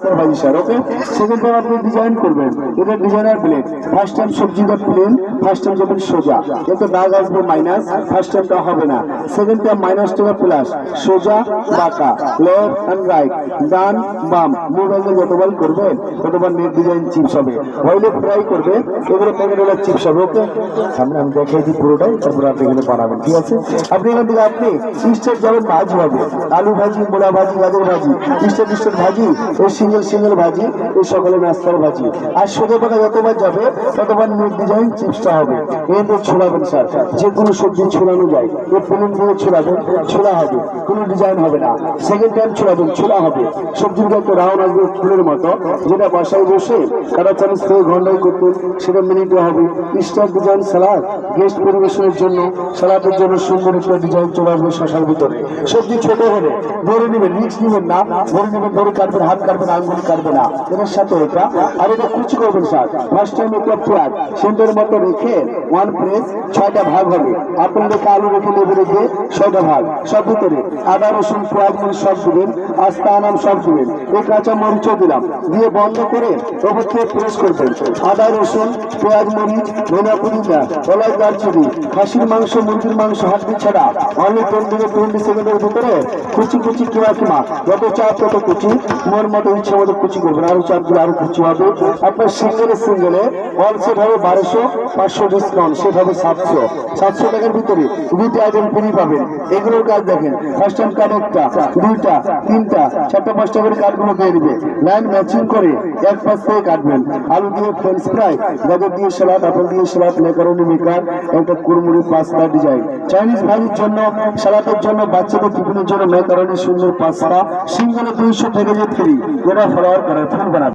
নাস্তার ভাজি স্যার। ওকে, second time আপনি ডিজাইন করবেন, এটা ডিজাইনার প্লেট। ফার্স্ট টাইম সবজিটা প্লেন, ফার্স্ট টাইম যাবেন সোজা, এতে দাগ আসবে মাইনাস, ফার্স্ট টাইমটা হবে না। সেকেন্ড টাইম মাইনাস টাকা প্লাস, সোজা বাঁকা, লেফট অ্যান্ড রাইট, ডান বাম, মুভ অ্যাঙ্গেল যতবার করবেন ততবার নেট ডিজাইন চিপস হবে। অয়েলে ফ্রাই করবে, এগুলো প্যাকেট হলে চিপস হবে। ওকে, সামনে আমি দেখাই দিই পুরোটাই, তারপর আপনি এখানে বানাবেন। ঠিক আছে, আপনি এখান থেকে আপনি স্টেট যাবেন, ভাজি হবে, আলু ভাজি, মূলা ভাজি, গাজর ভাজি, স্টেট ভাজি, এই সিঙ্গেল ভাজি, এই সকালে নাস্তার ভাজি। আর সোজা পাকা যতবার যাবে ততবার নেট ডিজাইন চিপসটা হবে। এরপর ছোড়াবেন স্যার, যে কোনো সবজি ছোড়ানো যায়, এ প্লেন দিয়ে ছোড়াবেন, ছোড়া হবে, কোনো ডিজাইন হবে না। সেকেন্ড টাইম ছোড়াবেন, ছোড়া হবে, সবজিটা একটা রাউন্ড আসবে ফুলের মতো, যেটা বাসায় বসে কাটা চামচ থেকে ঘন্টায় করতেন, সেটা মিনিটে হবে। স্টার ডিজাইন সালাদ, গেস্ট পরিবেশনের জন্য, সালাদের জন্য সুন্দর একটা ডিজাইন চলে আসবে শশার ভিতরে। সবজি ছোট হলে ধরে নেবেন, রিক্স নেবেন না, ধরে নেবেন, ধরে কাটবেন, হাত কাটবেন, আঙ্গুলি কাটবে না, এটার সাথে এটা। আর এটা কুচি করবেন স্যার, ফার্স্ট টাইম একটা পেঁয়াজ সেন্টারের মতো রেখে ওয়ান প্রেস 6টা ভাগ হবে। আপনি রেখে আলু রেখে লেবু রেখে 6টা ভাগ, সব ভিতরে আদা রসুন পেঁয়াজ মরিচ সব দিবেন, আস্তা আনাম সব দিবেন, এই কাঁচা মরিচও দিলাম, দিয়ে বন্ধ করে ওপর থেকে প্রেস করবেন। আদা রসুন পেঁয়াজ মরিচ ধনিয়া পুদিনা এলাচ দারচিনি, খাসির মাংস মুরগির মাংস হাড্ডি ছাড়া অনলি 20 সেকেন্ডের ভিতরে কুচি কুচি কিমা যত চাপ তত কুচি, মোর মতো ইচ্ছা মতো কুচি করবেন, আরো চাপ দিলে আরো কুচি হবে। আপনার সিঙ্গেলে অল সেট হবে 1200, 500 ডিসকাউন্ট, সেট হবে 700 টাকার ভিতরে 2টা আইটেম ফ্রি পাবেন। এগুলোর কাজ দেখেন, ফার্স্ট টাইম কার্ড 1টা 2টা 3টা 4টা 5টা করে কার্ডগুলো দিয়ে দিবে, লাইন ম্যাচিং করে এক পাশ থেকে কাটবেন। আলু দিয়ে ফ্রেঞ্চ ফ্রাই, গাজর দিয়ে সালাদ, আপেল দিয়ে সালাদ, ম্যাকারনি মেকার, একটা কুরমুরি পাস্তা ডিজাইন। চাইনিজ ভাজির জন্য, সালাদের জন্য, বাচ্চাদের টিফিনের জন্য ম্যাকারনি সুন্দর পাস্তা, সিঙ্গেলে 200 প্যাকেজে ফ্রি, যেটা ফলোয়ার করার ফুল বানাবে।